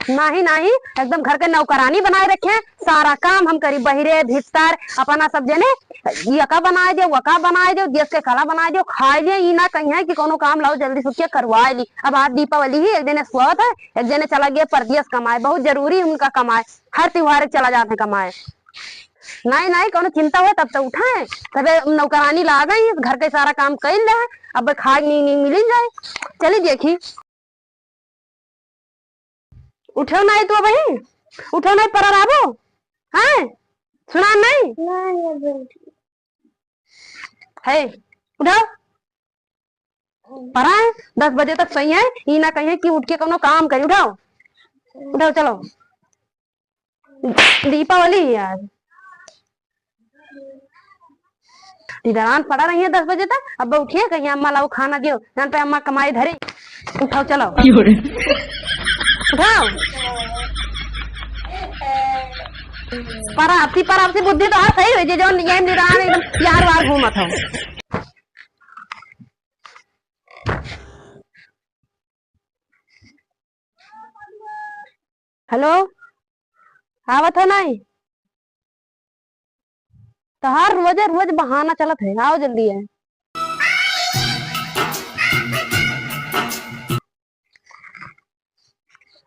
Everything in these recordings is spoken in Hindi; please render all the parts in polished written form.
नहीं नहीं, एकदम घर के नौकरानी बनाए रखे, सारा काम हम करी, बहिरे भीतर अपना सब जने यका बनाए दो, वका बनाए दो, देश के खाना बनाए दो, खाए दे। ई ना कहीं है कि कोनो काम लाओ जल्दी से करवा ली। अब आज दीपावली ही, एक दिन स्वाद है, एक दिन चला गया परदेश कमाए, बहुत जरूरी है उनका कमाए, हर त्योहार चला जाते कमाए। नहीं नहीं, कोनो चिंता हो तब तो उठाए, तबे नौकरानी ला गई, घर के सारा काम कर ले, अब खाए नहीं मिली जाए। चली देखी, उठो नहीं तो भाई, उठो नहीं पर आबो है, सुना नहीं है, उठो परा है, 10 बजे तक सही है, ये ना कहे कि उठ के कोनो काम करी। उठाओ उठाओ चलो, दीपावली है यार, दीदारान पड़ा रही है 10 बजे तक। अब उठिए, कहीं अम्मा लाओ खाना दियो, जान पे अम्मा कमाई धरे। उठाओ चलो, उठाओ पर आपसी बुद्धि तो सही हुई जो ये निदान एकदम यार वार घूमत हो। हेलो, आवत हो नहीं तो हर रोज रोज बहाना चलत है, आओ जल्दी है।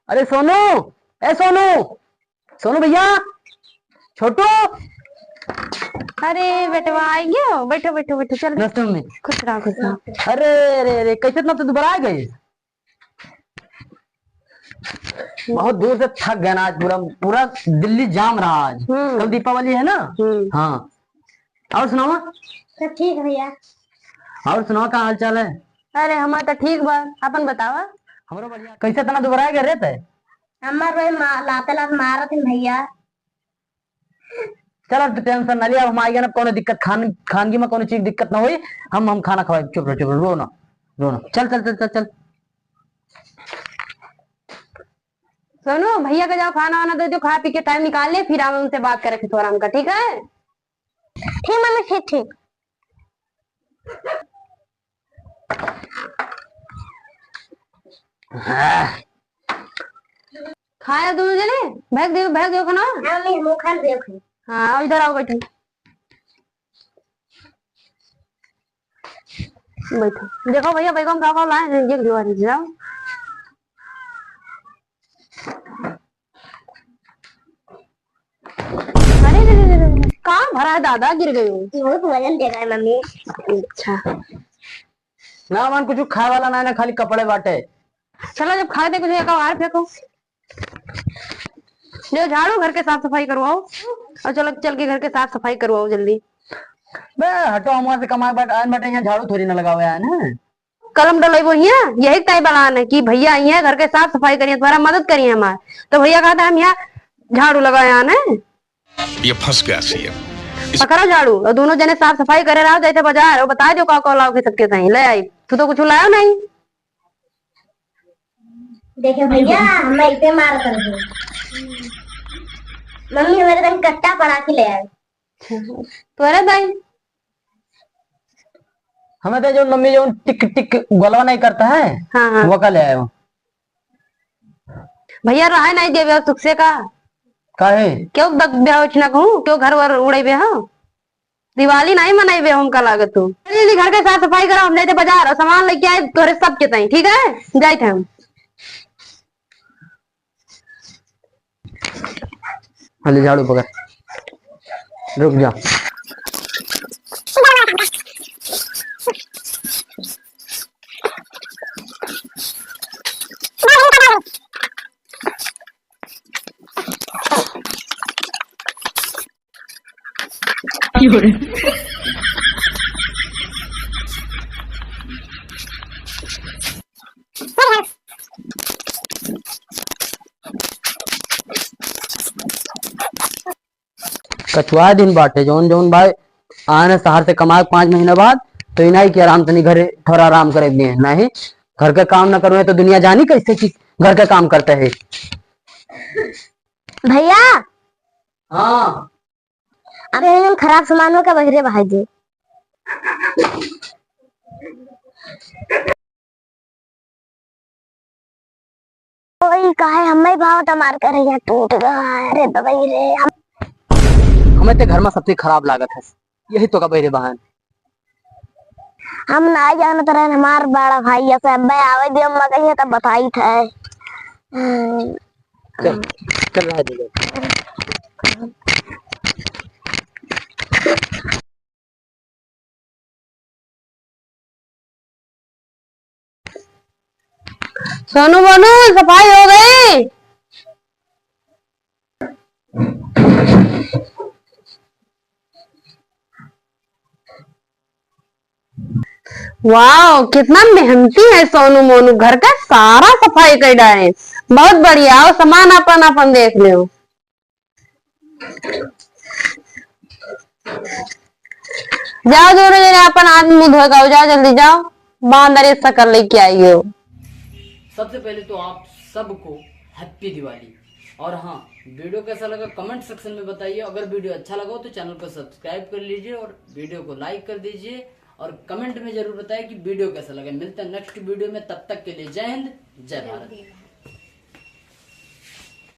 अरे सोनू, ए सोनू, सोनू भैया, छोटू। अरे बेटवा आएंगे हो, बैठो बैठो बैठो, चल नमस्ते मम्मी। खुश रहो खुश रहो। अरे अरे अरे, कैसे इतना तो दोबारा आ गए? बहुत दूर से थक गया ना आज, पूरा पूरा दिल्ली जाम रहा आज। कल दीपावली है ना। हाँ, और सुनाओ। सब ठीक है भैया। और सुनाओ, क्या हाल चाल है? अरे हमारा तो ठीक बा, अपन बतावा। हमरो बढ़िया। कैसे इतना दोबारा आ गए रहते? हमारे लाते लाते मारा थे भैया। चलो टेंशन ना लिया, अब हम आएंगे ना, कोनो दिक्कत खानगी में कोनो चीज दिक्कत ना हुई, हम खाना खवाए। चुप रहो रो ना, रो ना, चल चल चल चल चल। सुनो, भैया का जाओ खाना वाना दे दो, खा पी के टाइम निकाल ले, फिर हम उनसे बात करें फिर थोड़ा हमका, ठीक है? ठीक मम्मी, ठीक ठीक। खाया दोनों जने, भाग दो खाना। मम्मी मुंह खा देखो। हाँ आओ, इधर आओ, बैठो बैठो, देखो भैया बैगम का लाए हैं, ये भिजवा दीजिए। जाओ, अरे रे रे रे, कहाँ भरा है दादा, गिर गई हो। बहुत वजन दे रहा है मम्मी। अच्छा ना मन कुछ खाए वाला ना, खाली कपड़े बाटे। चलो, जब खाए थे कुछ एक बाहर फेंको, जो झाड़ू घर के साफ सफाई करवाओ, और चलो चल के घर के साफ सफाई करवाओ जल्दी। बे हटो, हम वहां से कमा बैठे, यहाँ झाड़ू थोड़ी ना लगावे है ना। कलम डलाई वो ही है, यही तय बलान है कि भैया आई है घर के साफ सफाई करिए, तुम्हारा मदद करिए हमारे, तो भैया कहता है हम यहाँ झाड़ू लगाए आने। ये फंस गया सीएम। पकड़ो झाड़ू, और दोनों जने साफ सफाई करे रहो, जैसे बाजार और बता दो का लाओ के सबके सही ले आई। तू तो कुछ लाया नहीं। देखो भैया, हम इसे मार कर दो। मम्मी हमारे दिन कट्टा पड़ा के ले आए। तो अरे भाई, हमें तो जो मम्मी जो टिक टिक गोलवा नहीं करता है, हाँ हाँ, वो का ले आयो भैया रहा नहीं देवे सुख से का, काहे क्यों ब्याह उठना कहूँ, क्यों घर वर उड़े बे हो, दिवाली नहीं मनाई बे हम का लागत तू। जल्दी घर के साफ सफाई करो, हम नहीं थे बाजार और सामान लेके आए तोरे सबके तई, ठीक है? जाए थे हम। हाले झाड़ू पकड़, रुक जा। कछुआ दिन बाटे जोन जोन भाई आने शहर से कमाए 5 महीने बाद, तो इनाई के आराम से घरे थोड़ा आराम करे लिए नहीं, घर के काम न करो तो दुनिया जानी कैसे कि घर के काम करते है। भैया हाँ, अरे खराब सामानों का बहरे भाई जी। कोई काहे हमें भाव टमार कर यहाँ टूट गया। अरे दवाई रे हमें ते घर में सबसे खराब लागत है, यही तो का बहरे बहन। हम ना जान तरह हमार बड़ा भाई ऐसे अब आवे दे अम्मा कहिए तब बताई थे। चल चल रहा दे। सोनू मोनू सफाई हो गई। वाह कितना मेहनती है सोनू मोनू, घर का सारा सफाई कर डाले। बहुत बढ़िया। और सामान अपन अपन देख लो। जाओ दोनों जने अपन हाथ मुंह धो के जाओ, जल्दी जाओ। बांदर शक्ल लेके आई हो। सबसे पहले तो आप सबको हैप्पी दिवाली। और हाँ, वीडियो कैसा लगा कमेंट सेक्शन में बताइए। अगर वीडियो अच्छा लगा हो तो चैनल को सब्सक्राइब कर लीजिए और वीडियो को लाइक कर दीजिए और कमेंट में जरूर बताइए कि वीडियो कैसा लगा। मिलते हैं नेक्स्ट वीडियो में, तब तक के लिए जय हिंद जय भारत।